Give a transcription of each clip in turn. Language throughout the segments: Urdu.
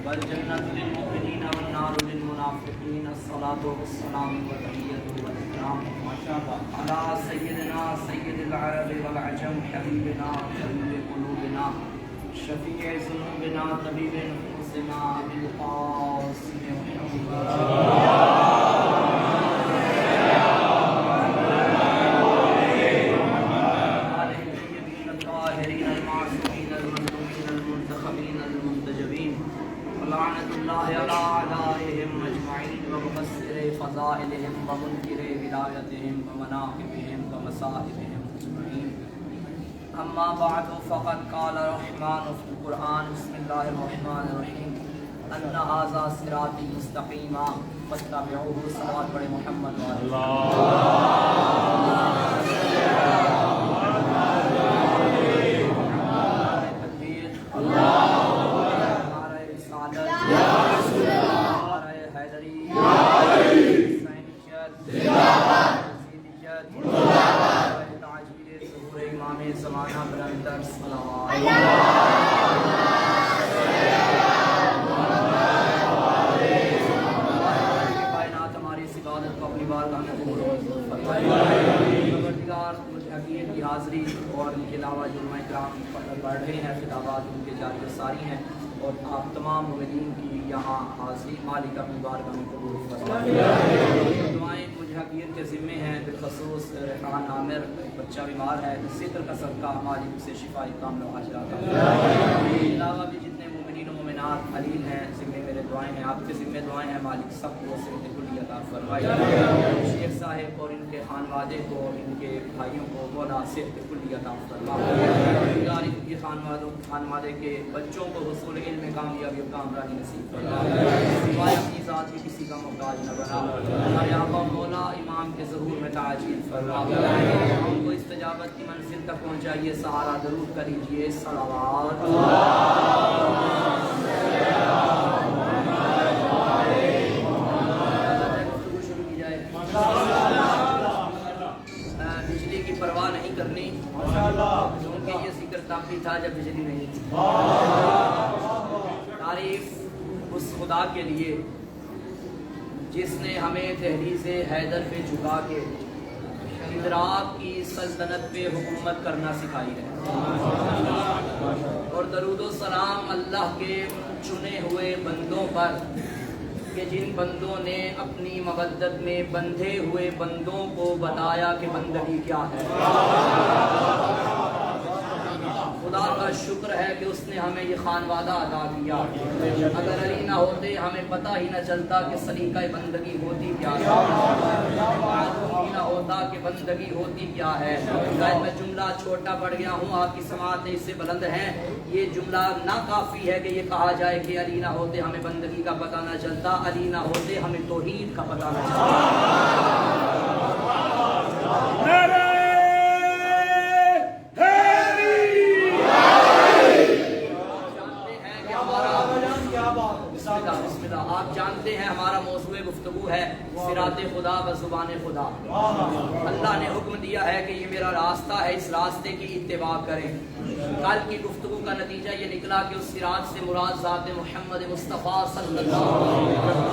والجنة للمؤمنين والنار للمنافقين الصلاة والسلام والتحية والإكرام على سيدنا سيد العرب والعجم حبيبنا حبيب قلوبنا شفيع ذنوبنا طبيب نفوسنا بالقاسم لعنت اللہ علی اعدائهم اجمعین ومبصر فضائلهم ومنکر ولایتهم ومناقبهم ومصائبهم اجمعین اما بعد فقد قال الرحمن فی القرآن بسم اللہ الرحمن الرحیم ان ھذا صراطی مستقیما فاتبعوه صلوات بڑے محمد زمانہ بلندر صلوات کائنات ہماری اس عبادت کو اپنی بارگاہ میں قبول فرمائے۔ پروردگار مجھ حقیقت کی حاضری اور ان کے علاوہ جو علماء کرام پڑھ رہے ہیں خطابات ان کے جاری و ساری ہیں اور آپ تمام مومنین کی یہاں حاضری مالک اپنی بارگاہ میں قبول فرمائے۔ دعائیں مجھ حقیقت کے ذمے ہیں، بالخصوص ریحان عامر بچہ بیمار ہے، ذکر کا صدقہ مالک سے شفائی کاملہ عاجلہ عطا فرمائے۔ علاوہ بھی جتنے مومنین و مومنات علیل ہیں ذمے میرے دعائیں ہیں، آپ کے ذمے دعائیں ہیں، مالک سب کو صحت کلی عطا فرمائے۔ شیخ صاحب اور ان کے خانوادے کو ان کے بھائیوں کو مولا صحت کلی عطا فرمائے۔ ان کے خانوادے کے بچوں کو حصول علم کامیابی و کامرانی نصیب فرمائے۔ سوائے اپنی ذات کی کسی کا محتاج نہ بنا، ہمارے آقا مولا امام کے ظہور میں تعجیل فرمائے۔ ہم کو استجابت کی منزل تک پہنچائیے، سہارا درود کریجیے صلوات۔ بجلی کی پرواہ نہیں کرنی کیونکہ یہ ذکر تب بھی تھا جب بجلی نہیں تھی۔ تعریف اس خدا کے لیے جس نے ہمیں تحریز حیدر پہ جھکا کے ادراک کی سلطنت پہ حکومت کرنا سکھائی ہے، اور درود و سلام اللہ کے چنے ہوئے بندوں پر کہ جن بندوں نے اپنی مودت میں بندھے ہوئے بندوں کو بتایا کہ بندگی کیا ہے۔ خدا کا شکر ہے کہ اس نے ہمیں یہ خانوادہ عطا کیا، اگر علی نہ ہوتے ہمیں پتہ ہی نہ چلتا کہ سلیقہ بندگی ہوتی کیا ہے، معلوم نہ ہوتا کہ بندگی ہوتی کیا ہے۔ شاید میں جملہ چھوٹا پڑ گیا ہوں، آپ کی سماعتیں اس سے بلند ہیں، یہ جملہ نہ کافی ہے کہ یہ کہا جائے کہ علی نہ ہوتے ہمیں بندگی کا پتہ نہ چلتا، علی نہ ہوتے ہمیں توحید کا پتہ نہ چلتا۔ آپ جانتے ہیں ہمارا موضوع گفتگو ہے صراط خدا و زبان خدا۔ اللہ نے حکم دیا ہے کہ یہ میرا راستہ ہے، اس راستے کی اتباع کریں۔ کل کی گفتگو کا نتیجہ یہ نکلا کہ اس صراط سے مراد ذات محمد مصطفیٰ صلی اللہ علیہ وسلم۔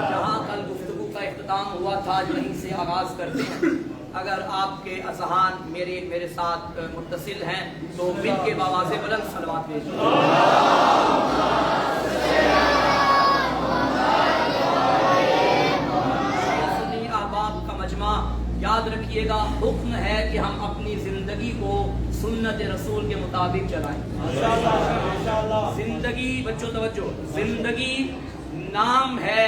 جہاں کل گفتگو کا اختتام ہوا تھا وہیں سے آغاز کرتے ہیں۔ اگر آپ کے اذہان میرے ساتھ متصل ہیں تو مل کے بآواز بلند صلوات بھیجیے۔ سنی احباب کا مجمع، یاد رکھیے گا حکم ہے کہ ہم اپنی زندگی کو سنت رسول کے مطابق چلائیں۔ زندگی، بچوں توجہ، زندگی نام ہے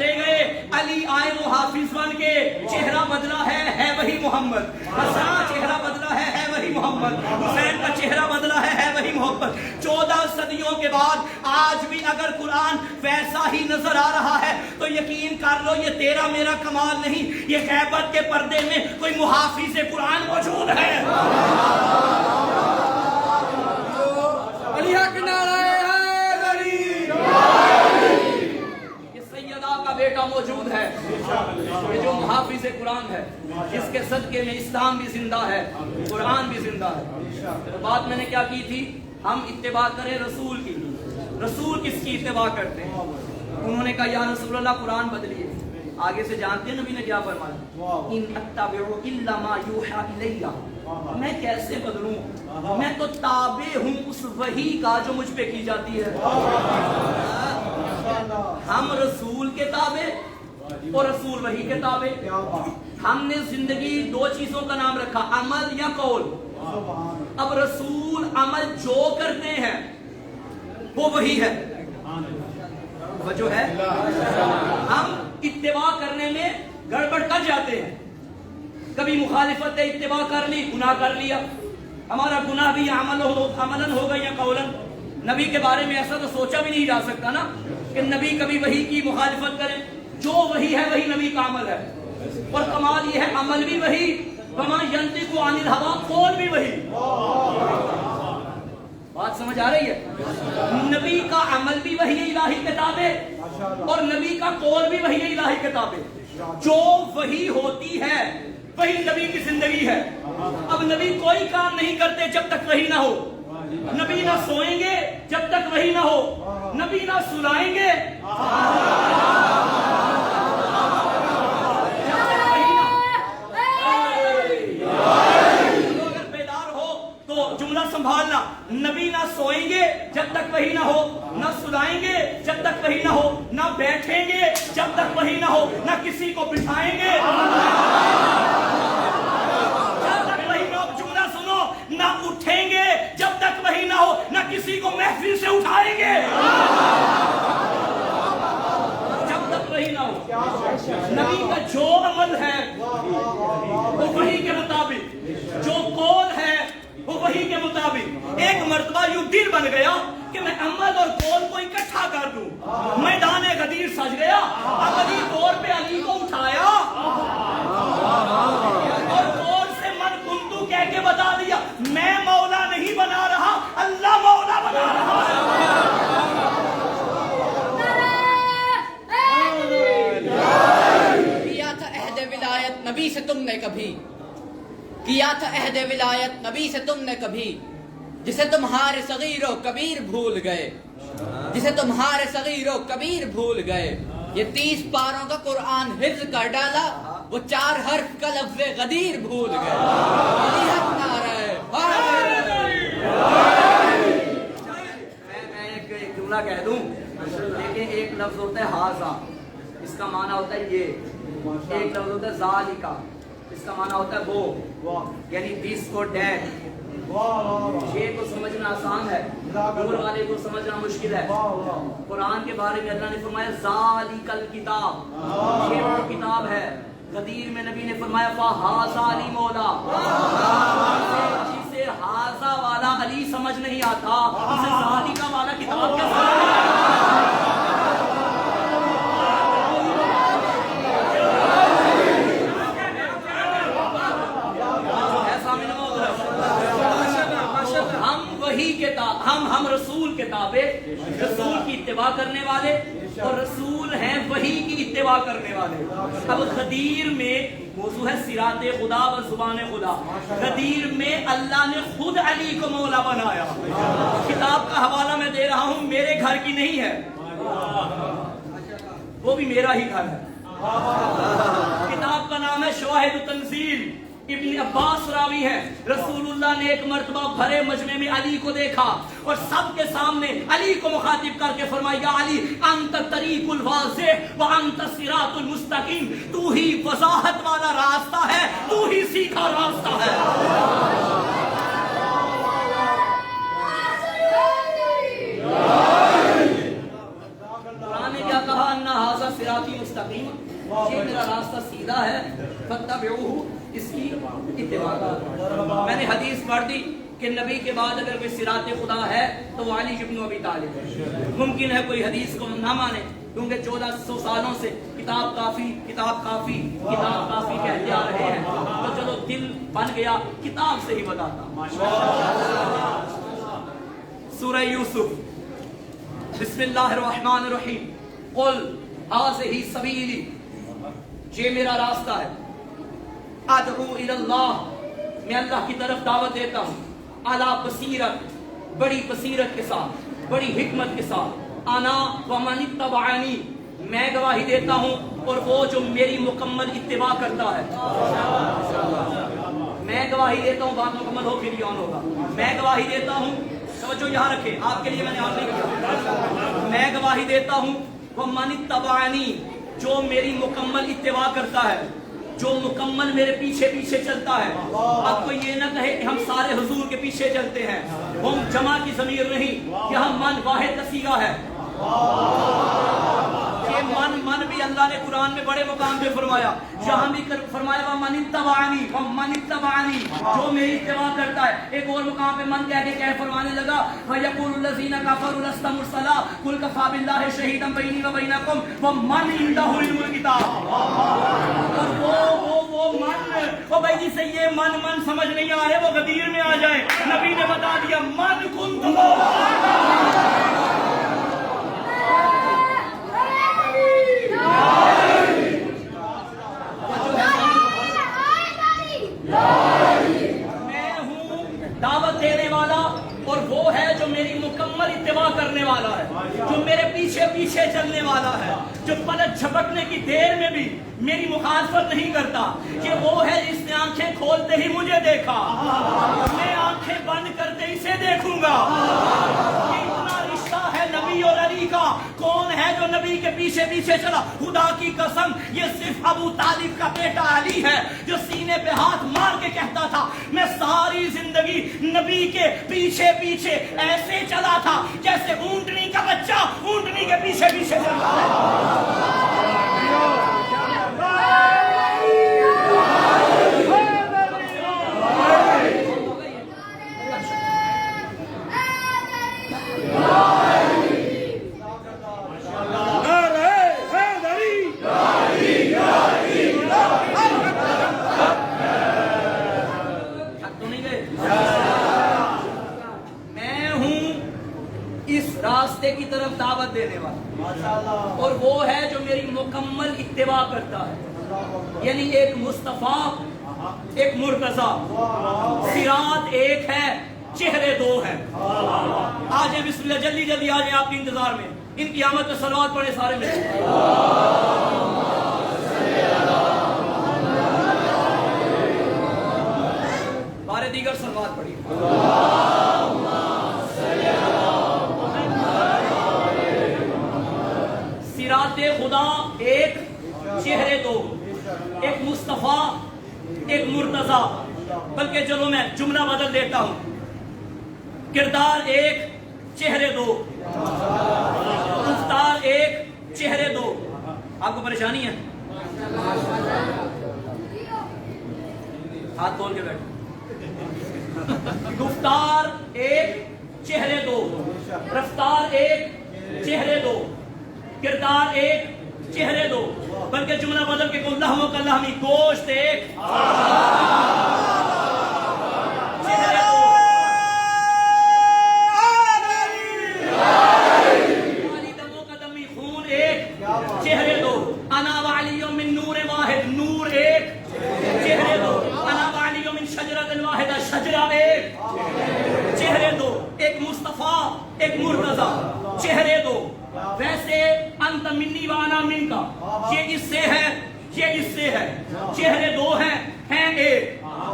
چلے گئے, علی آئے وہ حافظ بن کے, چہرہ بدلا ہے وہی محمد. حسن چہرہ بدلا ہے وہی محمد. حسین کا چہرہ بدلا ہے وہی محمد. 14 صدیوں کے بعد آج بھی اگر قرآن ویسا ہی نظر آ رہا ہے تو یقین کر لو یہ تیرا میرا کمال نہیں, یہ غیبت کے پردے میں کوئی محافظ قرآن موجود ہے. علی حق نعرہ یہ سیدہ کا بیٹا موجود ہے, یہ جو محافظ قرآن ہے, جس کے صدقے میں اسلام بھی زندہ ہے, قرآن بھی زندہ ہے. تو بات میں نے کیا کی تھی, ہم اتباع کریں رسول کی. رسول کس کی اتباع کرتے ہیں؟ انہوں نے کہا یا رسول اللہ قرآن بدلیے. آگے سے جانتے ہیں نبی نے کیا فرمایا, ان اتبع الا ما یوحى الیہ, میں کیسے بدلوں, میں تو تابع ہوں اس وحی کا جو مجھ پہ کی جاتی ہے. ہم رسول کے تابع اور رسول وحی کے تابع. ہم نے زندگی 2 چیزوں کا نام رکھا, عمل یا قول. اب رسول عمل جو کرتے ہیں وہ وہی ہے, جو ہے. ہم اتباع کرنے میں گڑبڑ کر جاتے ہیں, کبھی مخالفت اتباع کر لی, گناہ کر لیا. ہمارا گناہ بھی عملاً ہوگا یا قولاً. نبی کے بارے میں ایسا تو سوچا بھی نہیں جا سکتا نا کہ نبی کبھی وحی کی مخالفت کرے. جو وحی ہے وہی نبی کا عمل ہے, اور کمال یہ ہے عمل بھی وہی, وما ینطق عن الہویٰ, قول بھی وہی. بات سمجھ آ رہی ہے؟ نبی کا عمل بھی وحی الہی کتابیں اور نبی کا قول بھی وحی الہی کتابیں. جو وحی ہوتی ہے وہی نبی کی زندگی ہے. اب نبی کوئی کام نہیں کرتے جب تک وحی نہ ہو. نبی نہ سوئیں گے جب تک وحی نہ ہو, نبی نہ سلائیں گے جملہ سنبھالنا. نبی نہ سوئیں گے جب تک وحی نہ ہو, نہ سلائیں گے جب تک وحی نہ ہو, نہ بیٹھیں گے جب تک وحی نہ ہو, نہ کسی کو بٹھائیں گے جب تک وحی نہ ہو. جملہ سنو, نہ اٹھیں گے جب تک وحی نہ ہو, نہ کسی کو محفل سے اٹھائیں گے جب تک وحی نہ ہو. نبی کا جو عمل ہے وہ وحی کے مطابق, جو قول ہے وہ وحی کے مطابق. ایک مرتبہ یوں دل بن گیا کہ میں عمل اور قول کو اکٹھا کر دوں. میدان غدیر سج گیا, عملی طور پہ علی کو اٹھایا اور قول سے من کنتو کہہ کے بتا دیا میں مولا نہیں بنا رہا, اللہ مولا بنا رہا ہے. کیا تھا عہد ولایت نبی سے تم نے کبھی, کیا تھا عہد ولایت نبی سے تم نے کبھی, جسے تمہارے صغیر و کبیر بھول گئے, جسے تمہارے صغیر و کبیر بھول گئے. یہ 30 پاروں کا قرآن حفظ کر ڈالا, وہ 4 حرف کا لفظ غدیر بھول گئے. میں ایک جملہ کہہ دوں, لیکن ایک لفظ ہوتا ہے ہاذا, اس کا معنی ہوتا ہے یہ. ایک لفظ ہوتا ہے ذالکا, اس کا معنی ہوتا ہے وہ, یعنی دس کو ڈیٹ. یہ کو سمجھنا آسان ہے, دور والے کو سمجھنا مشکل ہے. قرآن کے بارے میں اللہ نے فرمایا ذالک الکتاب, یہ وہ کتاب ہے. غدیر میں نبی نے فرمایا فہذا علی مولا, جسے ہاذا والا علی سمجھ نہیں آتا اسے ذالک والا کتاب کیا سمجھ. ہم رسول کے تابع, رسول کی اتباع کرنے والے, اور رسول ہیں وحی کی اتباع کرنے والے. اب غدیر میں موضوع ہے صراط خدا و زبان خدا. غدیر میں اللہ نے خود علی کو مولا بنایا. کتاب کا حوالہ میں دے رہا ہوں, میرے گھر کی نہیں ہے, وہ بھی میرا ہی گھر ہے. کتاب کا نام ہے شواہد تنزیل. ابن عباس راوی ہے, رسول اللہ نے ایک مرتبہ بھرے مجمع میں علی کو دیکھا اور سب کے سامنے علی کو مخاطب کر کے فرمایا یا علی انت طریق الواضح وانت صراط المستقیم, تو ہی وضاحت والا راستہ ہے, تو ہی سیدھا راستہ ہے. قرآن نے کیا کہا, ان ھذا صراطی مستقیم. میں نے حدیث پڑھ دی کہ نبی کے بعد اگر کوئی صراط خدا ہے تو وہ علی ابن ابی طالب ہے. ممکن ہے کوئی حدیث کو نہ مانے کیونکہ 1400 سالوں سے کتاب کافی کہتے آ رہے ہیں. تو چلو دل بن گیا کتاب سے ہی بتاتا. سورہ یوسف بسم اللہ الرحمن الرحیم. قل هذه سبیلی، یہ میرا راستہ ہے. ادعو الی اللہ، میں اللہ کی طرف دعوت دیتا ہوں. علی بصیرت، بڑی بصیرت کے ساتھ، بڑی حکمت کے ساتھ. انا ومن اتبعنی، میں گواہی دیتا ہوں اور وہ جو میری مکمل اتباع کرتا ہے. میں گواہی دیتا ہوں، بات مکمل ہو پھر یون ہوگا. میں گواہی دیتا ہوں، توجہ یہاں رکھے، آپ کے لیے میں نے آن نہیں کیا. میں گواہی دیتا ہوں ومن اتبعنی، جو میری مکمل اتباع کرتا ہے، جو مکمل میرے پیچھے پیچھے چلتا ہے. اب کوئی یہ نہ کہے کہ ہم سارے حضور کے پیچھے چلتے ہیں. ہم جمع کی ضمیر نہیں، یہاں من واحد کا صیغہ ہے. یہ من بھی اللہ نے قرآن میں بڑے مقام پہ فرمایا. یہاں بھی فرمایا ومن اتبعنی، جو میری اتباع کرتا ہے. ایک اور مقام پہ من کہہ کے کیا فرمانے لگا وَيَقُولُ الَّذِينَ كَفَرُوا لَسْتَ مُرْسَلًا قُلْ كَفَىٰ بِاللَّهِ شَهِيدًا بَيْنِي وَبَيْنَكُمْ وَمَنْ عِندَهُ عِلْمُ الْكِتَابِ. اور وہ من، وہ بھائی جی سے یہ من سمجھ نہیں آ رہے، وہ غدیر میں آ جائے. نبی نے بتا دیا من كنتُ. میں ہوں دعوت دینے والا اور وہ ہے جو میری مکمل اتباع کرنے والا ہے، جو میرے پیچھے پیچھے چلنے والا ہے، جو پلک جھپکنے کی دیر میں بھی میری مخالفت نہیں کرتا. یہ وہ ہے جس نے آنکھیں کھولتے ہی مجھے دیکھا، میں آنکھیں بند کرتے اسے دیکھوں گا. یہ اتنا رشتہ ہے نبی اور علی کا. کون ہے جو نبی کے پیچھے پیچھے چلا؟ خدا کی قسم یہ صرف ابو طالب کا بیٹا علی ہے جو سینے پہ ہاتھ مار کے کہتا تھا میں ساری زندگی نبی کے پیچھے پیچھے ایسے چلا تھا جیسے اونٹنی کا بچہ اونٹنی کے پیچھے پیچھے چلتا ہے. راستے کی طرف دعوت دینے والا اور وہ ہے جو میری مکمل اتباع کرتا ہے. یعنی ایک مصطفیٰ، ایک مرتضیٰ. صراط ایک ہے، چہرے دو ہیں. آ جائیں بسم اللہ، جلدی جلدی آ جائیں، آپ کے انتظار میں. ان کی آمد پہ صلوات پڑھے سارے میں. بارے دیگر صلوات پڑھی. صراط خدا ایک، چہرے دو. ایک مصطفیٰ، ایک مرتضیٰ. بلکہ چلو میں جملہ بدل دیتا ہوں. کردار ایک، چہرے دو. گفتار ایک، چہرے دو. آپ کو پریشانی ہے؟ ہاتھ کھول کے بیٹھو. گفتار ایک، چہرے دو. رفتار ایک، چہرے دو. کردار ایک، چہرے دو. بلکہ جملہ بدل کے کو لحم و کلحمی. گوشت ایک، چہرے دو. علی دم و قدمی. خون ایک، چہرے دو. انا وعلی من نور واحد. نور ایک، چہرے دو. انا وعلی من شجرۃ واحدہ. شجرہ ایک، چہرے دو. ایک مصطفیٰ، ایک مرتضیٰ. چہرے دو. ویسے انت منی وانا من کا، یہ اس سے ہے، یہ اس سے ہے. چہرے دو ہیں ایک.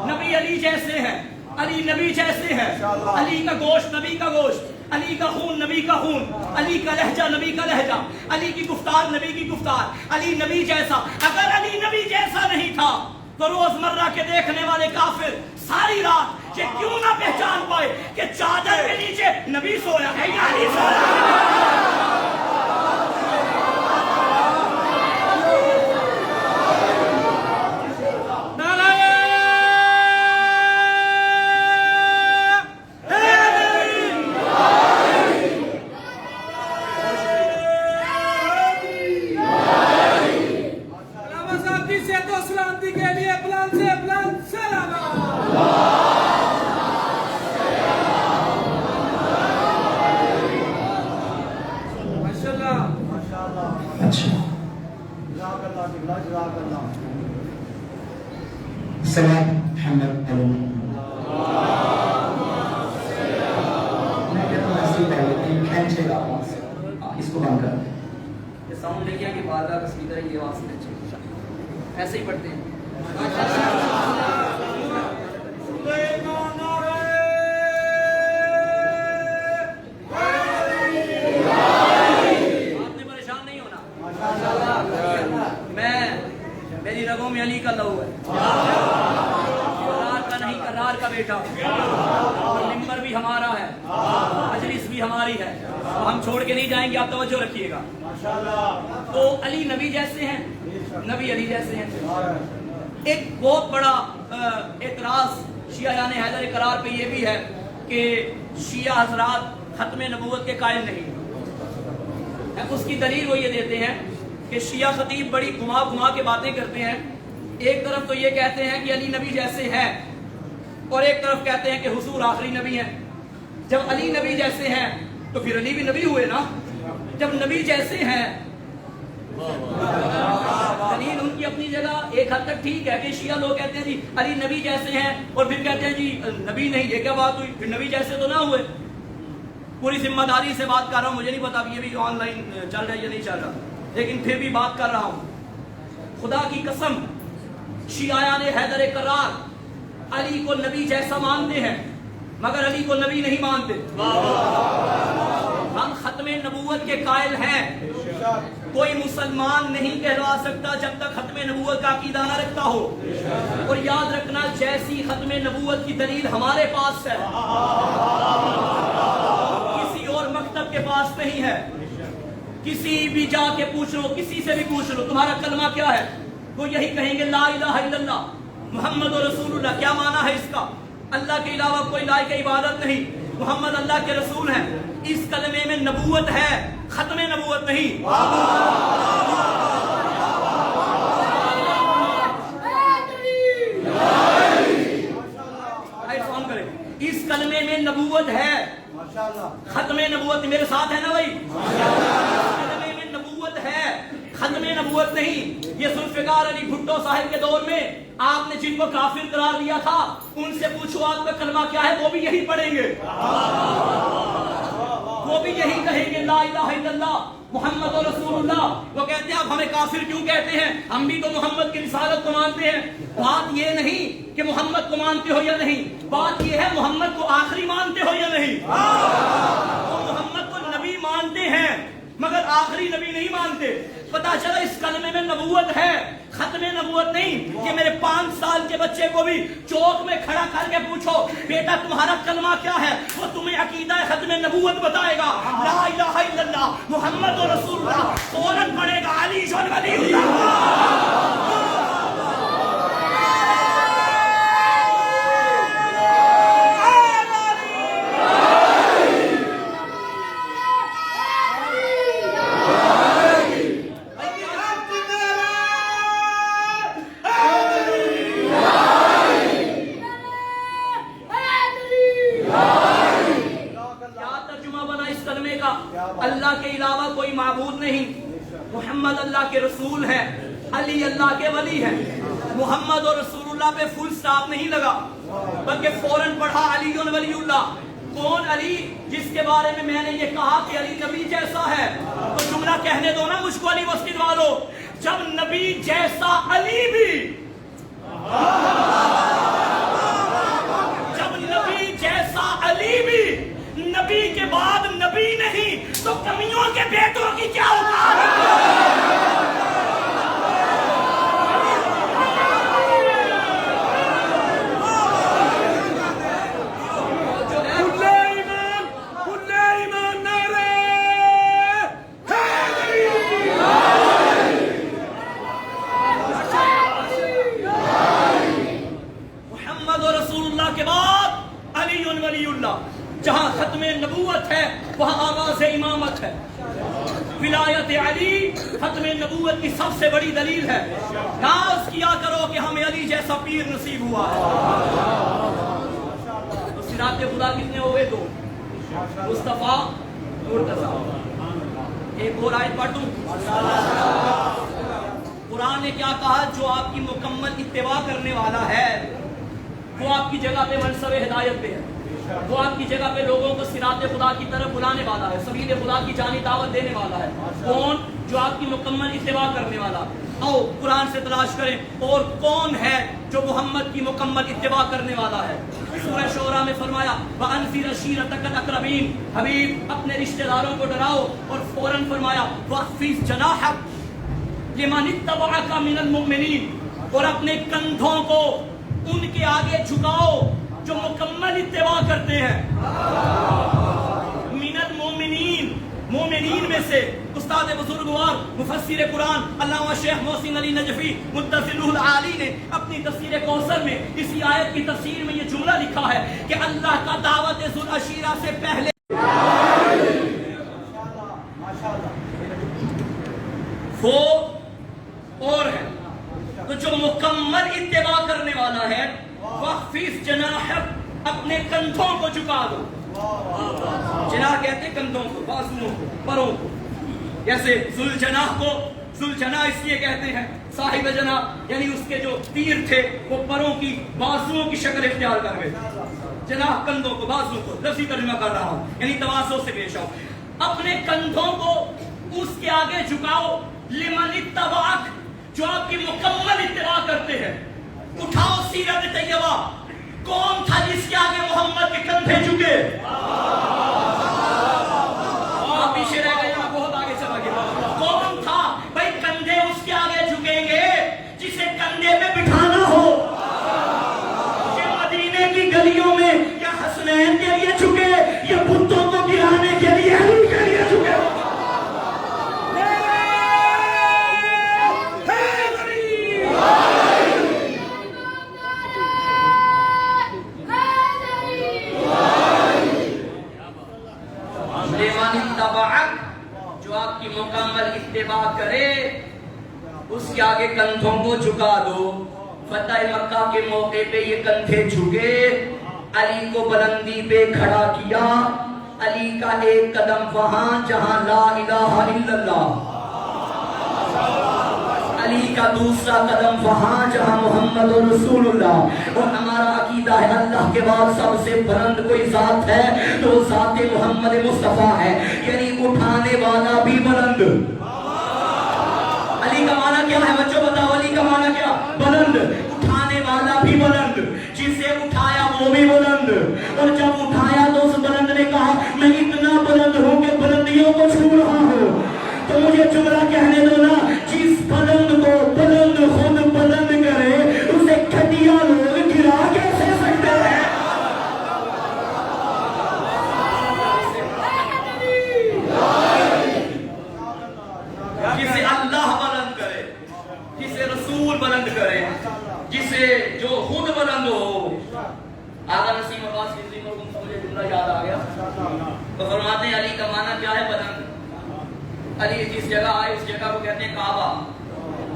نبی علی جیسے ہیں، علی نبی جیسے ہیں. علی کا گوشت نبی کا گوشت، علی کا خون نبی کا خون، علی کا لہجہ نبی کا لہجہ، علی کی گفتار نبی کی گفتار. علی نبی جیسا. اگر علی نبی جیسا نہیں تھا تو روزمرہ کے دیکھنے والے کافر ساری رات یہ کیوں نہ پہچان پائے کہ چادر کے نیچے نبی سویا ہے یا علی سویا ہے. سمیہ کی بارگاہ قصیدہ یہ واسطے اچھے ایسے ہی پڑھتے ہیں. آپ نے پریشان نہیں ہونا. میری رگوں میں علی کا لہو ہے. کرار کا نہیں، کرار کا بیٹا. اور منبر بھی ہمارا ہے، مجلس بھی ہماری ہے. ہم چھوڑ کے نہیں جائیں گے، آپ توجہ رکھیے گا. تو علی نبی جیسے ہیں، نبی علی جیسے ہیں. ایک بہت بڑا اعتراض شیعہ یعنی حیدر قرار پہ یہ بھی ہے کہ شیعہ حضرات ختم نبوت کے قائل نہیں. اس کی دلیل وہ یہ دیتے ہیں کہ شیعہ خطیب بڑی گھما گھما کے باتیں کرتے ہیں. ایک طرف تو یہ کہتے ہیں کہ علی نبی جیسے ہیں، اور ایک طرف کہتے ہیں کہ حضور آخری نبی ہیں. جب علی نبی جیسے ہیں تو پھر علی بھی نبی ہوئے نا. جب نبی جیسے ہیں، دلیل ان کی اپنی جگہ ایک حد تک ٹھیک ہے کہ شیعہ لوگ کہتے ہیں جی علی نبی جیسے ہیں اور پھر کہتے ہیں جی نبی نہیں. یہ کیا بات ہوئی؟ پھر نبی جیسے تو نہ ہوئے. پوری ذمہ داری سے بات کر رہا ہوں، مجھے نہیں پتا یہ بھی آن لائن چل رہا ہے یا نہیں چل رہا، لیکن پھر بھی بات کر رہا ہوں. خدا کی قسم شیعیان حیدر کرار علی کو نبی جیسا مانتے ہیں مگر علی کو نبی نہیں مانتے. ہم ختم نبوت کے قائل ہیں. کوئی مسلمان نہیں کہلوا سکتا جب تک ختم نبوت کا عقیدہ نہ رکھتا ہو. اور یاد رکھنا جیسی ختم نبوت کی دلیل ہمارے پاس ہے، کسی اور مکتب کے پاس نہیں ہے. کسی بھی جا کے پوچھ لو، کسی سے بھی پوچھ لو تمہارا کلمہ کیا ہے، وہ یہی کہیں گے لا الہ الا اللہ محمد رسول اللہ. کیا معنی ہے اس کا؟ اللہ کے علاوہ کوئی لائق عبادت نہیں، محمد اللہ کے رسول ہیں. اس کلمے میں نبوت ہے، ختم نبوت نہیں. اس کلمے میں نبوت ہے، ختم نبوت. میرے ساتھ ہے نا بھائی؟ کلمے میں نبوت ہے، ختم نبوت نہیں. یہ ذوالفقار علی بھٹو صاحب کے دور میں آپ نے جن کو کافر قرار دیا تھا ان سے پوچھو آپ کا کلمہ کیا ہے، وہ بھی یہی پڑھیں گے، وہ بھی یہی کہیں گے لا الہ الا اللہ محمد رسول اللہ. وہ کہتے ہیں آپ ہمیں کافر کیوں کہتے ہیں؟ ہم بھی تو محمد کی رسالت کو مانتے ہیں. بات یہ نہیں کہ محمد کو مانتے ہو یا نہیں، بات یہ ہے محمد کو آخری مانتے ہو یا نہیں. وہ محمد کو نبی مانتے ہیں مگر آخری نبی نہیں مانتے. پتا چلا اس کلمے میں نبوت ہے، ختم نبوت نہیں. کہ میرے 5 سال کے بچے کو بھی چوک میں کھڑا کر کے پوچھو بیٹا تمہارا کلمہ کیا ہے، وہ تمہیں عقیدہ ختم نبوت بتائے گا. لا الہ الا اللہ محمد رسول اللہ فوراً پڑھے گا علی جون ولی اللہ. اللہ کے علاوہ کوئی معبود نہیں، محمد اللہ کے رسول ہیں، علی اللہ کے ولی ہیں. محمد اور رسول اللہ پہ فل سٹاپ نہیں لگا بلکہ فوراً پڑھا علی ولی اللہ. کون علی؟ جس کے بارے میں نے یہ کہا کہ علی نبی جیسا ہے. تو جملہ کہنے دو نا مجھ کو علی مسجد والو. جب نبی جیسا علی بھی، جب نبی جیسا علی بھی نبی کے بعد نبی نہیں تو کمیوں کے بیٹوں کی کیا اوقات ہے؟ محمد رسول اللہ کے بعد علی ولی اللہ. جہاں ختم نبوت ہے وہاں آغاز امامت ہے. ولایت علی ختم نبوت کی سب سے بڑی دلیل ہے. ناز کیا کرو کہ ہمیں علی جیسا پیر نصیب ہوا ہے. تو صراط خدا کتنے ہوئے؟ 2. مصطفیٰ مرتضیٰ. ایک اور آیت پڑھ دوں. قرآن نے کیا کہا؟ جو آپ کی مکمل اتباع کرنے والا ہے وہ آپ کی جگہ پہ منصب ہدایت پہ ہے. وہ آپ کی جگہ پہ لوگوں کو صراط خدا کی طرف بلانے والا ہے, سبیل خدا کی جانی دعوت دینے والا ہے. کون؟ جو آپ کی مکمل اتباع کرنے والا. آؤ قرآن سے تلاش کریں اور کون ہے جو محمد کی مکمل اتباع کرنے والا ہے. سورہ شعراء میں فرمایا وَأَنذِرْ عَشِيرَتَكَ الْأَقْرَبِينَ, حبیب اپنے رشتہ داروں کو ڈراؤ, اور فوراً فرمایا وَاخْفِضْ جَنَاحَكَ لِمَنِ اتَّبَعَكَ مِنَ الْمُؤْمِنِينَ, اور اپنے کندھوں کو ان کے آگے جھکاؤ جو مکمل اتباع کرتے ہیں. من المؤمنین, مومنین میں سے. استاد بزرگوار مفسر قرآن علامہ شیخ محسن علی نجفی متصلہ العالی نے اپنی تفسیر کوثر میں اسی آیت کی تفسیر میں یہ جملہ لکھا ہے کہ اللہ کا دعوت ذو العشیرہ سے پہلے وہ اور ہے. تو جو مکمل اتباع کرنے والا ہے وَاخْفِضْ جَنَاحَكَ, اپنے کندھوں کو جھکا دو. جناح کہتے ہیں کندھوں کو, بازوؤں کو, پروں کو. جیسے ذوالجناح کو ذوالجناح اس لیے کہتے ہیں, صاحب جناح یعنی اس کے جو تیر تھے وہ پروں کی, بازوؤں کی شکل اختیار کر گئے. جناح کندھوں کو, بازو کو, لفظی ترجمہ کر رہا ہوں, یعنی تواضع سے پیش آؤ. اپنے کندھوں کو اس کے آگے جھکاؤ لمن اتبعک, جو آپ کی مکمل اتباع کرتے ہیں. اٹھاؤ سیرت طیبہ, کون تھا جس کے آگے محمد کے کندھے جھکے؟ آپ پیچھے رہ گئے, بہت آگے چلا گیا. کون تھا بھائی کندھے اس کے آگے جھکیں گے جسے کندھے پہ بٹھانا ہو. یہ مدینے کی گلیوں میں یا حسنین کے لیے جھکے یا بتوں کو گرانے کے لیے علی کے لیے جھکے. جو آپ کی مکمل اتباع کرے اس کے آگے کندھوں کو جھکا دو. فتح مکہ کے موقع پہ یہ کندھے جھکے, علی کو بلندی پہ کھڑا کیا. علی کا ایک قدم وہاں جہاں لا الہ الا اللہ, علی کا دوسرا قدم وہاں جہاں محمد رسول اللہ. اور ہمارا عقیدہ ہے اللہ کے بعد سب سے بلند کوئی ذات ہے تو ذات محمد مصطفیٰ ہے, یعنی اٹھانے والا بھی بلند. علی کا معنی کیا ہے بچوں بتاؤ, علی کا معنی کیا؟ بلند. اٹھانے والا بھی بلند, جسے اٹھایا وہ بھی بلند. اور جب اٹھایا تو اس بلند نے کہا میں اتنا بلند ہوں کہ بلندیوں کو چھو رہا ہوں. تو مجھے جملہ کہنے دو نا, جس بلند کو بلند خود بلند کرے اسے کھٹیا لوگ گرا کیسے سکتے ہیں؟ جسے اللہ بلند کرے, جسے رسول بلند کرے, جسے جو خود بلند ہو. آغا نسیم عباس کی ذمہ کو مجھے جملہ یاد آ گیا. تو فرماتے ہیں علی کا معنی کیا ہے؟ بلند. علی جس جگہ آئے اس جگہ کو کہتے ہیں کعبہ.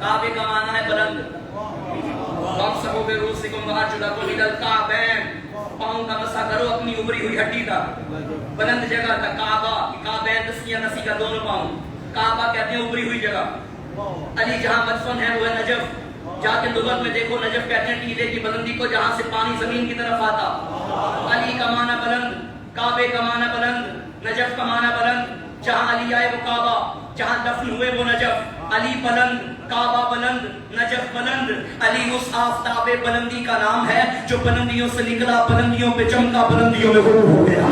کعبے کا معنی ہے بلند. وَامْسَحُوا بِرُؤُوسِكُمْ وَأَرْجُلَكُمْ إِلَى الْكَعْبَيْنِ, پاؤں کا مسح کرو اپنی ابری ہوئی ہڈی تک. بلند جگہ تک کعبہ, کعبین تسنیہ نسی کا دونوں پاؤں. کعبہ کہتے ہیں ابری ہوئی جگہ. علی جہاں مدفن ہے وہ ہے نجف. جا کے لغت میں دیکھو, نجف کہتے ہیں ٹیلے کی بلندی کو جہاں سے پانی زمین کی طرف آتا. علی کا معنی بلند, کعبے کا معنی بلند, نجف کا معنی بلند. جہاں علی آئے وہ کعبہ, جہاں دفن ہوئے وہ نجف. علی بلند, کعبہ بلند, نجف بلند. علی اس آفتاب بلندی کا نام ہے جو بلندیوں سے نکلا, بلندیوں پہ چمکا, بلندیوں میں غروب ہو گیا.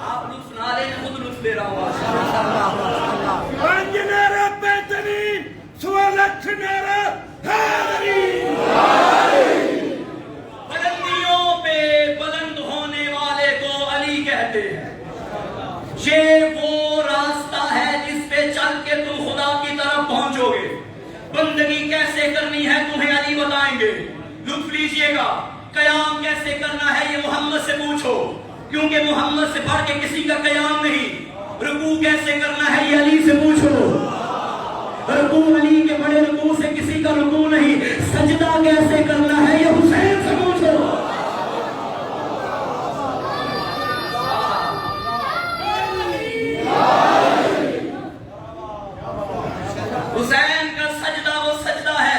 آپ لطف نہ لیں, خود لطف لے رہا ہوں. بلندیوں پہ بلند ہونے والے کو علی کہتے ہیں. یہ وہ راستہ ہے جس پہ چل کے تم خدا کی طرف پہنچو گے. بندگی کیسے کرنی ہے تمہیں علی بتائیں گے. لطف لیجئے گا. قیام کیسے کرنا ہے یہ محمد سے پوچھو, کیونکہ محمد سے بڑھ کے کسی کا قیام نہیں. رکوع کیسے کرنا ہے یہ علی سے پوچھو, رکوع علی کے بڑے رکوع سے کسی کا رکوع نہیں. سجدہ کیسے کرنا ہے یہ حسین سے پوچھو. حسین کا سجدہ وہ سجدہ ہے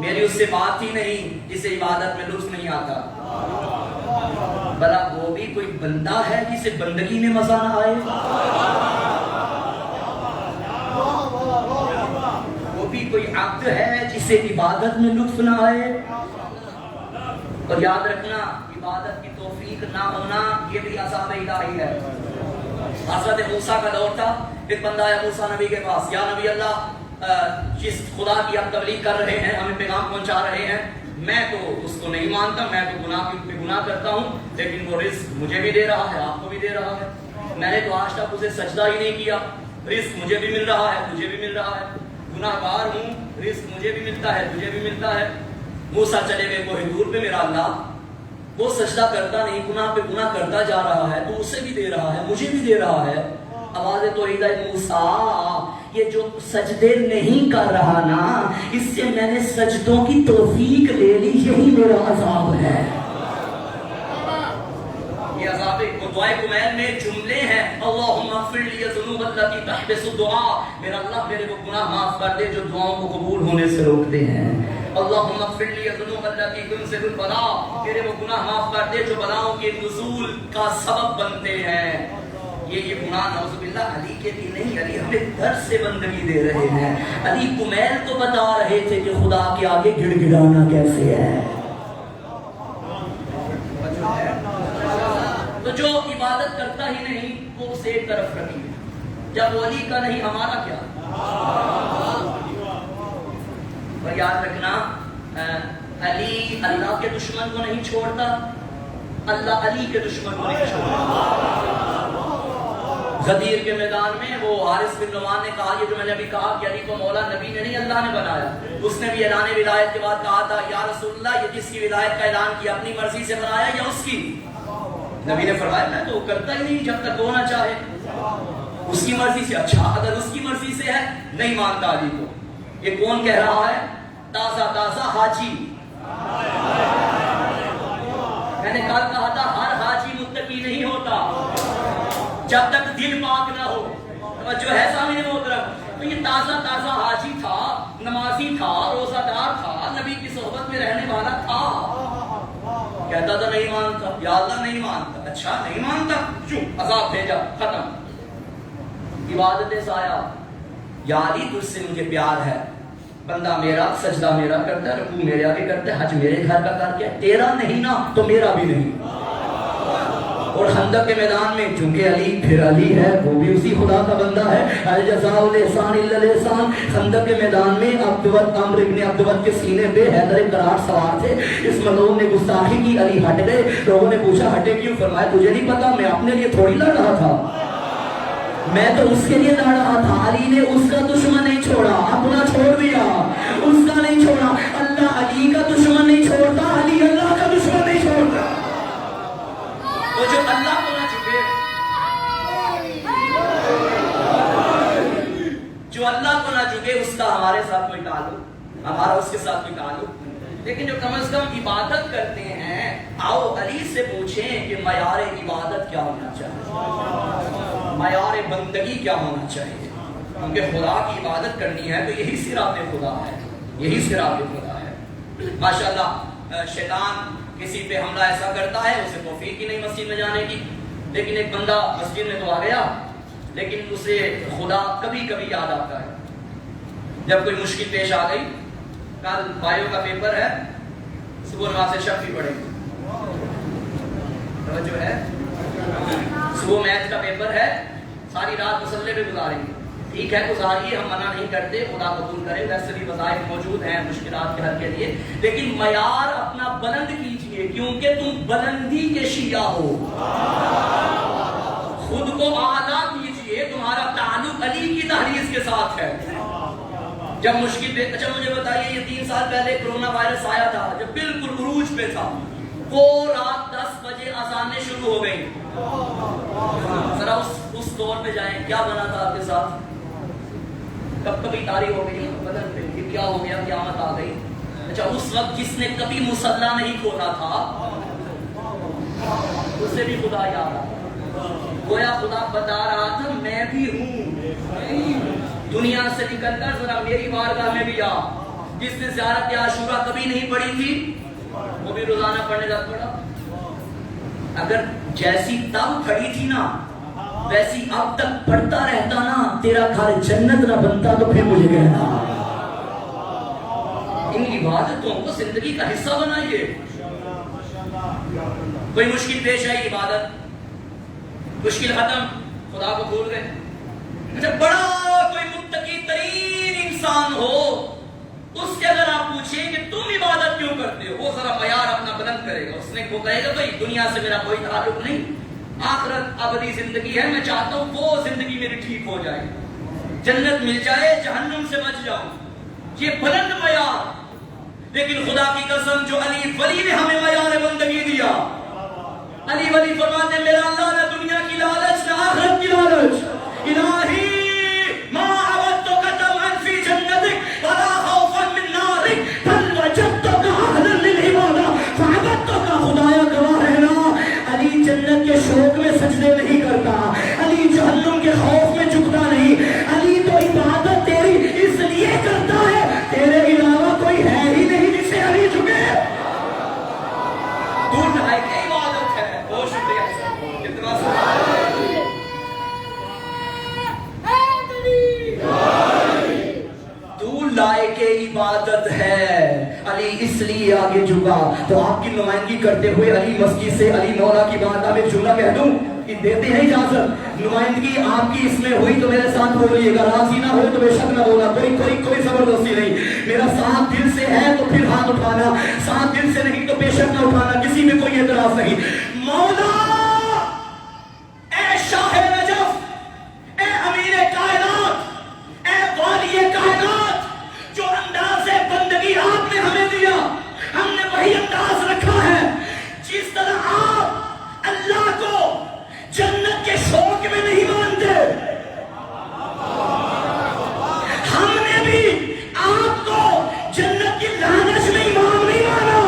میری اس سے بات ہی نہیں جسے عبادت میں لطف نہیں آتا. بھلا وہ بھی کوئی بندہ ہے جسے بندگی میں مزہ نہ آئے؟ وہ بھی کوئی عبد ہے جسے عبادت میں لطف نہ آئے؟ اور یاد رکھنا عبادت کی توفیق نہ ہونا یہ بھی عذاب الہی ہے. حضرت موسیٰ کا دور تھا، ایک بندہ آیا موسیٰ نبی کے پاس، یا نبی اللہ جس خدا کی آپ تبلیغ کر رہے ہیں، ہمیں پیغام پہنچا رہے ہیں، میں تو اس کو نہیں مانتا، میں تو گناہ پہ گناہ کرتا ہوں، لیکن وہ رزق مجھے بھی دے رہا ہے، آپ کو بھی دے رہا ہے، میں نے تو آج تک اسے سجدہ ہی نہیں کیا، رزق مجھے بھی مل رہا ہے، تجھے بھی مل رہا ہے، گناہ گار ہوں، رزق مجھے بھی ملتا ہے، تجھے بھی ملتا ہے. موسیٰ چلے گئے کوہ طور پہ، میرا اللہ وہ سجدہ کرتا نہیں، گناہ پہ گناہ کرتا جا رہا ہے، تو اسے بھی دے رہا ہے، مجھے بھی دے رہا ہے. آواز توحید ہے، موسیٰ یہ جو سجدے نہیں کر رہا نا، اس سے میں نے سجدوں کی توفیق لے لی، یہی میرا عذاب ہے. یہ عذاب دعائے کمیل میں جملے ہیں، اللہم اغفر لی الذنوب التي تحبس الدعاء، میرا اللہ میرے وہ گناہ معاف کر دے جو دعاؤں کو قبول ہونے سے روکتے ہیں. اللہم اغفر لی الذنوب التي تنزل البلاء، میرے وہ گناہ معاف کر دے جو بلاؤں کے نزول کا سبب بنتے ہیں. یہ گناہ نعوذ باللہ علی کے لیے نہیں، علی ہمیں درد سے بندگی دے رہے ہیں. علی کمیل کو بتا رہے تھے کہ خدا کے آگے گڑ گڑانا کیسے ہے. تو جو عبادت کرتا ہی نہیں وہ اسے ایک طرف رکھیے. جب وہ علی کا نہیں ہمارا کیا؟ اور یاد رکھنا علی اللہ کے دشمن کو نہیں چھوڑتا، اللہ علی کے دشمن کو نہیں چھوڑتا. غدیر کے میدان میں وہ حارث بن نعمان نے کہا، یہ جو میں نے ابھی کہا کہ علی کو مولا نبی نے نہیں اللہ نے بنایا، اس نے بھی اعلان ولایت کے بعد کہا تھا یا رسول اللہ یہ جس کی ولایت کا اعلان کیا اپنی مرضی سے بنایا یا اس کی؟ نبی نے فرمایا میں تو کرتا ہی نہیں جب تک وہ نہ چاہے. اس کی مرضی سے. اچھا اگر اس کی مرضی سے ہے نہیں مانتا علی کو. یہ کون کہہ رہا ہے؟ تازہ تازہ حاجی. میں نے کل کہا تھا ہر حاجی متقی نہیں ہوتا جب تک دل پاک نہ ہو. جو ہے سامنے محترم، تو یہ تازہ تازہ حاجی تھا، نمازی تھا، روزہ دار تھا، نبی کی صحبت میں رہنے والا تھا. کہتا تھا نہیں مانتا، یا اللہ نہیں مانتا. اچھا نہیں مانتا، کیوں؟ عذاب بھیجا، ختم. عبادت ضائع. یا علی تجھ سے مجھے پیار ہے، بندہ میرا سجدہ میرا کرتا ہے، رکوع میرے آگے کرتا ہے، حج میرے گھر کا کر کے، تیرا نہیں نا تو میرا بھی نہیں. اور خندق کے میدان میں چونکہ علی پھر علی ہے، وہ بھی اسی خدا کا بندہ ہے. الجزاء الاحسان الا الاحسان. خندق کے میدان میں عمرو ابن عبدود کے سینے پہ حیدر قرار سوار تھے. اس ملعون نے گستاخی کی، علی ہٹ گئے. لوگوں نے پوچھا ہٹے کیوں؟ فرمایا تجھے نہیں پتا میں اپنے لیے تھوڑی لڑ رہا تھا، میں تو اس کے لیے لڑ رہا تھا. علی نے اس کا دشمن نہیں چھوڑا، اپنا چھوڑ دیا، اس کا نہیں چھوڑا. اللہ علی کا دشمن نہیں چھوڑتا، علی اللہ کا دشمن نہیں چھوڑتا. وہ جو اللہ کو نہ جھکے، جو اللہ کو نہ جھکے اس کا ہمارے ساتھ کوئی تعلق، ہمارا اس کے ساتھ کوئی تعلق. لیکن جو کم از کم عبادت کرتے ہیں، آؤ علی سے پوچھیں کہ معیار عبادت کیا ہونا چاہیے، معیار بندگی کیا ہونا چاہیے. کیونکہ خدا کی عبادت کرنی ہے تو یہی صراط خدا ہے، یہی صراط خدا ہے. ماشاءاللہ شیطان کسی پہ حملہ ایسا کرتا ہے اسے توفیق ہی نہیں مسجد میں جانے کی. لیکن ایک بندہ مسجد میں تو آ گیا لیکن اسے خدا کبھی کبھی یاد آتا ہے. جب کوئی مشکل پیش آ گئی، کل بایو کا پیپر ہے، صبح نماز سے شک بھی پڑے گی، توجہ ہے، صبح میتھ کا پیپر ہے، ساری رات مصلے پہ گزاریں گے. ٹھیک ہے گزاریے، ہم منع نہیں کرتے، خدا قبول کرے. ویسے بھی وظائف موجود ہیں مشکلات کے حل کے لیے، لیکن معیار اپنا بلند کیجئے کیونکہ تم بلندی کے شیعہ ہو. خود کو اعلیٰ کیجئے، تمہارا تعلق علی کی تحریض کے ساتھ ہے. جب مشکل پہ، اچھا مجھے بتائیے یہ 3 سال پہلے کرونا وائرس آیا تھا، جب بالکل عروج پہ تھا، وہ رات 10 بجے اذانیں شروع ہو گئی. ذرا اس دور پہ جائیں، کیا بنا تھا آپ کے ساتھ؟ کب کبھی تاریخ ہو گئی بدن پہ، پھر کیا ہو گیا؟ قیامت آ گئی. اچھا اس وقت جس نے کبھی مصلی نہیں کھولا تھا اسے بھی خدا یاد آ گویا خدا بتا رہا تھا میں بھی ہوں، دنیا سے نکل کر ذرا میری بارگاہ میں بھی آ. جس نے زیارت عاشورہ کبھی نہیں پڑھی تھی وہ بھی روزانہ پڑھنے لگ پڑا. اگر جیسی تب پڑھی تھی نا ویسی اب تک پڑھتا رہتا نا, تیرا گھر جنت نہ بنتا تو پھر مجھے کہنا. ان عبادتوں کو زندگی کا حصہ بنائیے. کوئی مشکل پیش آئی, عبادت مشکل ختم, خدا کو بھول گئے. اچھا بڑا کوئی متقی ترین انسان ہو, اس سے اگر آپ پوچھیں کہ تم عبادت کیوں کرتے ہو, وہ ذرا معیار اپنا بلند کرے گا. اس نے وہ کہے گا بھائی دنیا سے میرا کوئی تعلق نہیں, آخرت ابدی زندگی ہے, میں چاہتا ہوں وہ زندگی میری ٹھیک ہو جائے, جنت مل جائے, جہنم سے بچ جاؤں. یہ بلند معیار. لیکن خدا کی قسم جو علی ولی نے ہمیں معیار بندگی دیا, علی ولی فرماتے ہیں میرا اللہ نہ دنیا کی لالچ نہ آخرت کی لالچ. الہی ما عبدتک طمعا فی جنتک ولا خوفا من نارک بل وجدتک اہلا للعبادہ فعبدتک. خدایا گواہ رہنا, علی جنت کے شوق میں سجدے نہیں کرتا, علی جہنم کے خوف میں جھکتا نہیں, علی تو عبادت تیری اس لیے کرتا ہے تیرے علاوہ کوئی ہے ہی نہیں جسے علی جھکے. دور رہے کہ عبادت ہے. بہت شکریہ, کتنا لائے کہ عبادت ہے. علی اس لیے آگے جھکا. تو آپ کی نمائندگی کرتے ہوئے علی مسجد سے علی مولا کی بارگاہ میں جملہ کہہ دوں کہ دیتے ہیں اجازت. نمائندگی آپ کی اس میں ہوئی تو میرے ساتھ بولیے گا, راضی نہ ہو تو بے شک نہ بولا. کوئی زبردستی نہیں. میرا ساتھ دل سے ہے تو پھر ہاتھ اٹھانا, ساتھ دل سے نہیں تو بے شک نہ اٹھانا, کسی میں کوئی اعتراض نہیں. مولا اے شاہ نجف, اے امیر کائنات, اے والی کائنات, جو انداز بندگی آپ نے ہمیں دیا ہم نے وہی انداز رکھا ہے. جس طرح آپ اللہ کو جنت کے شوق میں نہیں مانتے, ہم نے بھی آپ کو جنت کی لالچ میں ایمان نہیں مانا.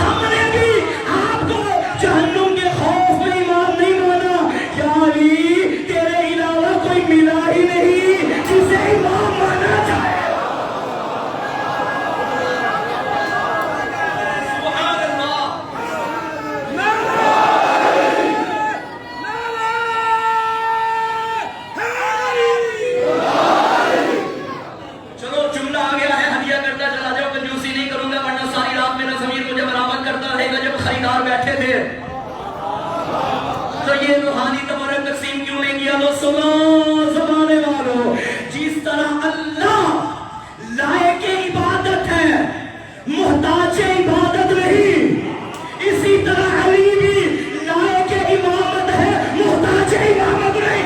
ہم نے بھی آپ کو جہنم کے خوف میں ایمان نہیں مانا. یا علی تیرے علاوہ کوئی ملا ہی نہیں جسے ایمان مانا جائے. سبحان اللہ. چلو جملہ آ گیا ہے, ہدیہ کرتا چلا جاؤ, کنجوسی نہیں کروں گا ورنہ ساری رات میرا ضمیر مجھے برآمد کرتا رہے گا. جب خریدار بیٹھے تھے تو یہ روحانی تبرک تقسیم کیوں نہیں کیا؟ تو سنو زمانے والوں, جس طرح اللہ لائق عبادت ہے محتاج عبادت نہیں, اسی طرح علی بھی لائق امامت ہے محتاج امامت نہیں.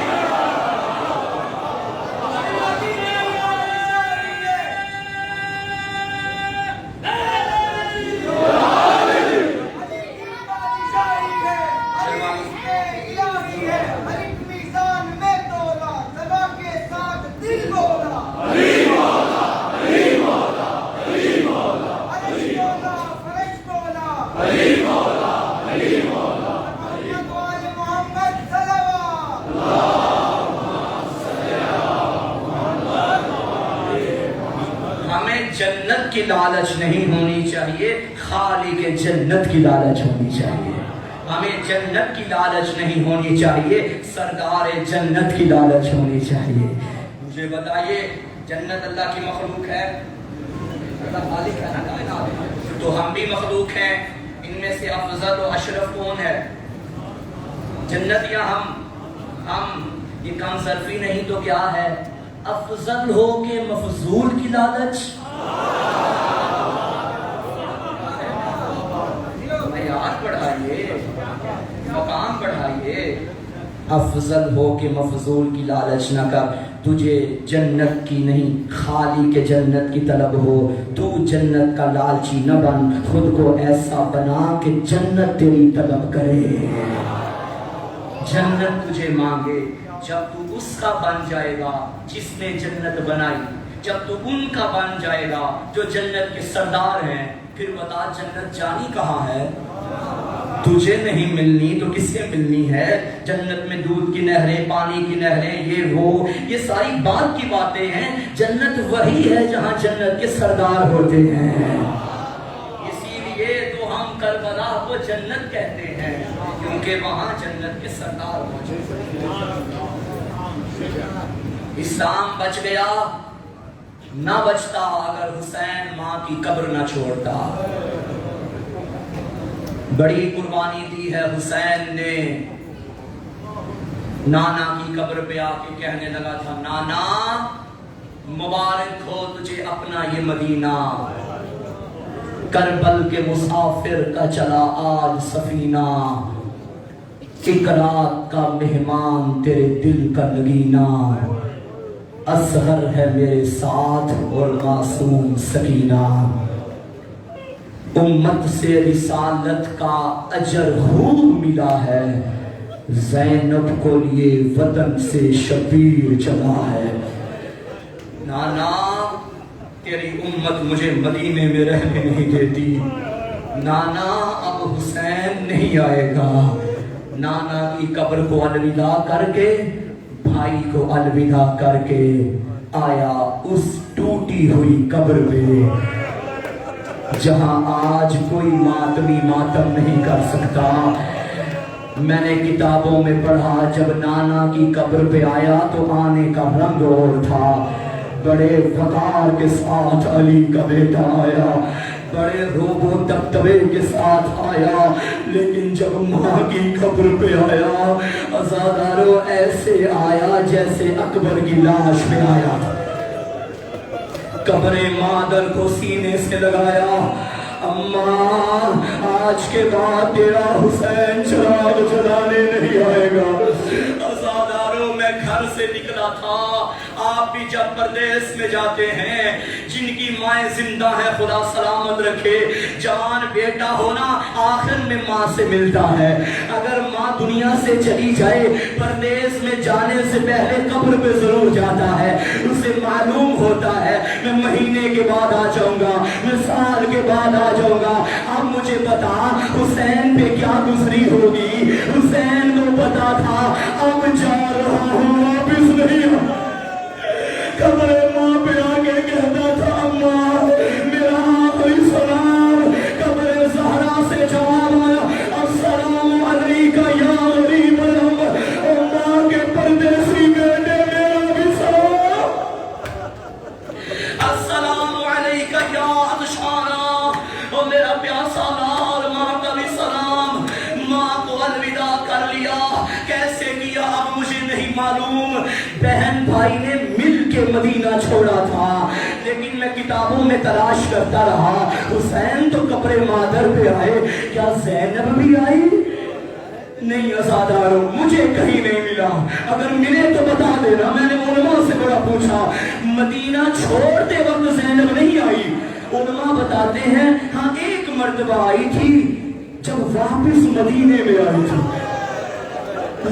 جنت کی لالچ نہیں ہونی چاہیے, خالق جنت کی لالچ ہونی چاہیے. ہمیں جنت کی لالچ نہیں ہونی چاہیے, سردار جنت کی لالچ ہونی چاہیے. مجھے بتائیے جنت اللہ کی مخلوق ہے, اللہ خالق ہے نا کائنات, تو ہم بھی مخلوق ہیں. ان میں سے افضل و اشرف کون ہے, جنت یا ہم؟ یہ کم صرفی نہیں تو کیا ہے؟ افضل ہو کے مفضول کی لالچ. معیار بڑھائیے, مقام بڑھائیے. افضل ہو کے مفضول کی لالچ نہ کر. تجھے جنت کی نہیں خالی کے جنت کی طلب ہو. تو جنت کا لالچی نہ بن, خود کو ایسا بنا کہ جنت تیری طلب کرے. جنت تجھے مانگے جب تو اس کا بن جائے گا جس نے جنت بنائی, جب تو ان کا بن جائے گا جو جنت کے سردار ہیں. پھر بتا جنت جانی کہاں ہے؟ تجھے نہیں ملنی تو کس سے ملنی ہے؟ جنت میں دودھ کی نہریں، پانی کی نہریں، یہ ساری بات کی باتیں ہیں۔ جنت وہی ہے جہاں جنت کے سردار ہوتے ہیں، اسی لیے تو ہم کربلا کو جنت کہتے ہیں، کیونکہ وہاں جنت کے سردار موجود ہیں۔ اسلام بچ گیا، نہ بچتا اگر حسین ماں کی قبر نہ چھوڑتا۔ بڑی قربانی دی ہے حسین نے، نانا کی قبر پہ آ کے کہنے لگا تھا، نانا مبارک ہو تجھے اپنا یہ مدینہ، کربل کے مسافر کا چلا آج سفینہ، ایک رات کا مہمان تیرے دل کا نگینہ، اصغر ہے میرے ساتھ اور معصوم سکینہ، امت سے رسالت کا اجر خوب ملا ہے، زینب کو لیے وطن سے شبیر چلا ہے۔ نانا تیری امت مجھے مدینے میں رہنے نہیں دیتی، نانا اب حسین نہیں آئے گا۔ نانا کی قبر کو الوداع کر کے، بھائی کو الوداع کر کے آیا اس ٹوٹی ہوئی قبر پہ جہاں آج کوئی ماتمی ماتم نہیں کر سکتا۔ میں نے کتابوں میں پڑھا جب نانا کی قبر پہ آیا تو آنے کا رنگ اور تھا، بڑے وقار کے ساتھ علی کا بیٹا آیا، بڑے روب و دبدبے کے ساتھ آیا، لیکن جب ماں کی قبر پہ آیا عزادارو ایسے آیا جیسے اکبر کی لاش میں آیا۔ قبر مادر کو سینے سے لگایا، اماں آج کے بعد تیرا حسین چراغ جلانے نہیں آئے گا۔ عزادارو میں گھر سے نکلا تھا، آپ بھی جب پردیس میں جاتے ہیں، جن کی مائیں زندہ ہیں خدا سلامت رکھے، جوان بیٹا ہونا آخر میں ماں سے ملتا ہے۔ اگر ماں دنیا سے چلی جائے پردیس میں جانے سے پہلے قبر پہ ضرور جاتا ہے، اسے معلوم ہوتا ہے میں مہینے کے بعد آ جاؤں گا، میں سال کے بعد آ جاؤں گا۔ اب مجھے بتا حسین پہ کیا گزری ہوگی، حسین کو پتا تھا اب جا رہا ہوں واپس نہیں ہوں۔ قبر ماں پہ آگے کہتا تھا اماں میرا آخری سلام، قبر زہرا سے جواب آیا السلام علیکہ یا غریب الام، اور ماں کے پردیسی بیٹے میرا بھی سلام، السلام علیکہ یا عطشانہ، اور میرا پیاسا لال ماں کا بھی سلام۔ ماں کو الوداع کر لیا، کیسے کیا اب مجھے نہیں معلوم، بہن بھائی نے مل کے مدینہ چھوڑا تھا، لیکن میں کتابوں میں تلاش کرتا رہا، حسین تو قبر مادر پہ آئے، کیا زینب بھی آئی؟ نہیں عزادارو مجھے کہیں نہیں ملا، اگر ملے تو بتا دینا۔ میں نے علماء سے بڑا پوچھا، مدینہ چھوڑتے وقت زینب نہیں آئی؟ علماء بتاتے ہیں ہاں ایک مرتبہ آئی تھی جب واپس مدینے میں آئی تھی،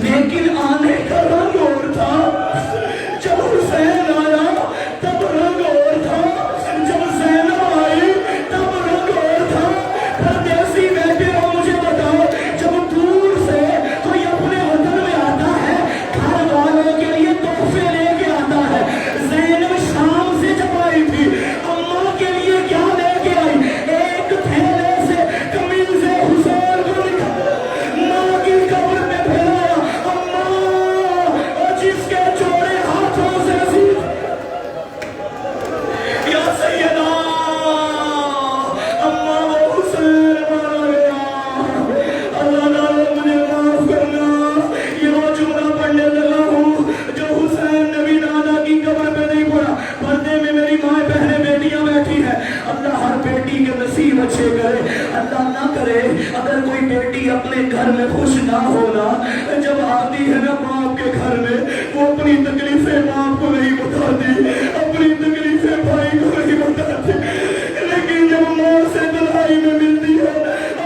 لیکن آنے کا رنگ اور تھا۔ جب حسین آیا تب رنگ اور تھا، جب زینب آئی تب رنگ اور تھا۔ پردیسی بیٹے ہو مجھے بتاؤ، جب دور سے کوئی اپنے وطن میں آتا ہے گھر والوں کے لیے تحفے لے کے آتا ہے، زینب شام سے جب آئی تھی اماں کے لیے کیا لے کے آئی؟ ایک تھیلے سے قمیض حسین کو نکالا، ماں کی قبر میں پھیلایا، اماں جس کے جوڑے ہاتھوں سے یا سیدہ اماں وہ حسین مارا گیا، اللہ تعالیٰ مجھے معاف کرنا، یہ وہ جملہ پڑھنے لگا ہوں جو حسین نبی نانا کی قبر پہ نہیں پڑا۔ پردے میں میری ماں بہنیں بیٹیاں بیٹھی ہیں، اللہ ہر بیٹی کے نصیب اچھے کرے، اللہ نہ کرے اگر کوئی بیٹی اپنے گھر میں خوش نہ ہونا، جب آتی ہے نا باپ کے گھر میں وہ اپنی تکلیفیں باپ کو نہیں بتاتی، اپنی تکلیفیں بھائی کو نہیں بتاتی، لیکن جب ماں سے دلائی میں ملتی ہے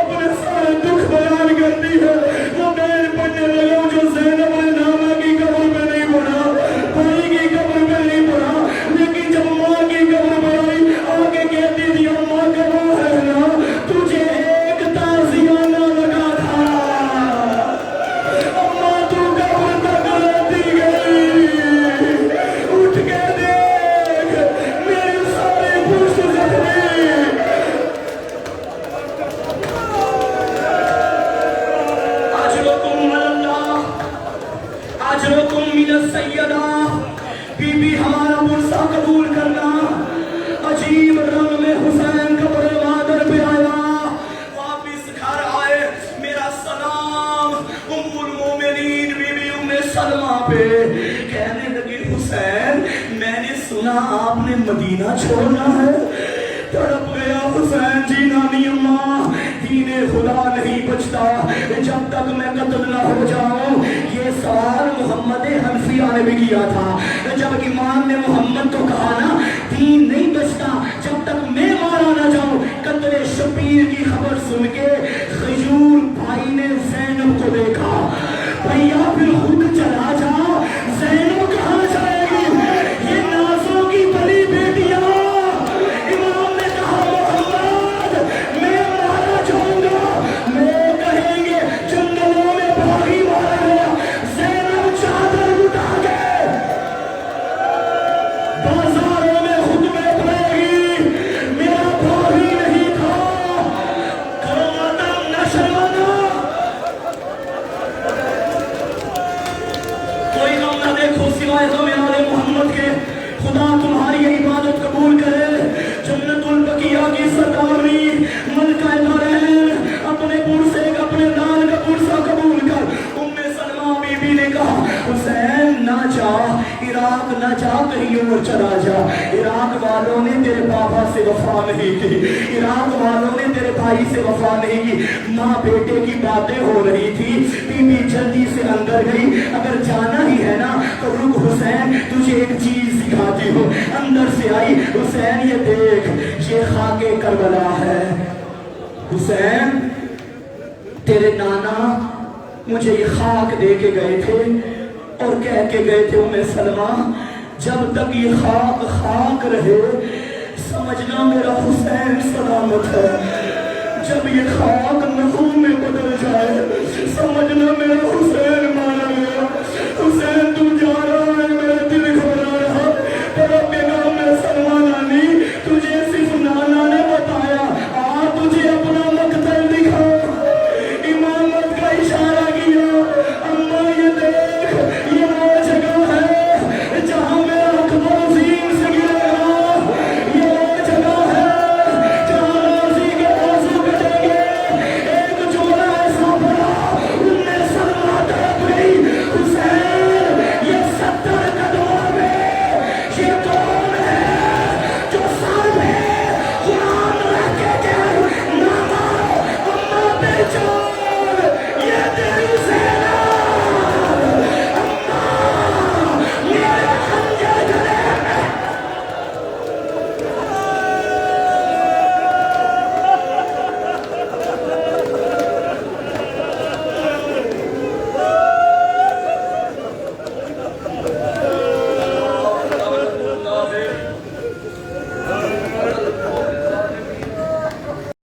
اپنے سارے دکھ بیان کرتی ہے۔ وہ میں پڑھنے لگا ہوں جو زینب نے نانا کی قبر پہ نہیں پڑھا، بھائی کی قبر پہ نہیں پڑھا، لیکن جب ماں کی قبر پہ آئی آگے کہتی تھی اماں گواہ ہے نا تجھے ایک تازیانہ لگا تھا، کیا آپ نے مدینہ چھوڑنا ہے؟ تڑپ گیا حسین جی نانی اماں، دین خدا نہیں بچتا جب تک میں قتل نہ ہو جاؤں. یہ سوال محمد حنفیہ نے بھی کیا تھا جب امام نے محمد کو کہا نا دین نہیں بچتا جب تک میں مارا نہ جاؤں. قتل شبیر کی خبر سن کے خجور بھائی نے زینب کو دیکھا، بھیا پھر خود چلا جا، زینب کہاں جائے گی، یہ نازوں کی بڑی بیٹیاں. امام نے کہا محمد میں مارا جاؤں گا، لوگ کہیں گے جنگلوں میں باغی مارا گیا. زینب چادر اٹھا کے بازاروں میں خطبے پڑے گی، میرا باغی نہیں تھا. کرو ماتم نہ شرمانا، کوئی غم نہ دیکھو سوائے غم آل محمد کے. خدا تمہاری یہ عبادت قبول کرے. جنت البقیہ کی سرداری ملکہ دارین اپنے پرسے اپنے لال کا پرسہ قبول کر. ام سلمہ بی بی نے کہا حسین نہ جا، عراق نہ جا، کہیں اور چلا جا. عراق والوں نے تیرے بابا سے وفا نہیں کی، عراق والوں نے تیرے بھائی سے وفا نہیں کی. ماں بیٹے کی باتیں ہو رہی تھی، بی بی جلدی سے اندر گئی. اگر جانا ہی ہے نا تو رک حسین، تجھے ایک چیز سکھاتی ہوں. اندر سے آئی، حسین یہ دیکھ یہ خاک کربلا ہے. حسین تیرے نانا مجھے یہ خاک دے کے گئے تھے اور کہہ کے گئے تھے ام سلمہ جب تک یہ خاک خاک رہے سمجھنا میرا حسین سلامت ہے. جب یہ خاک نخون میں بدل جائے سمجھنا میرا حسین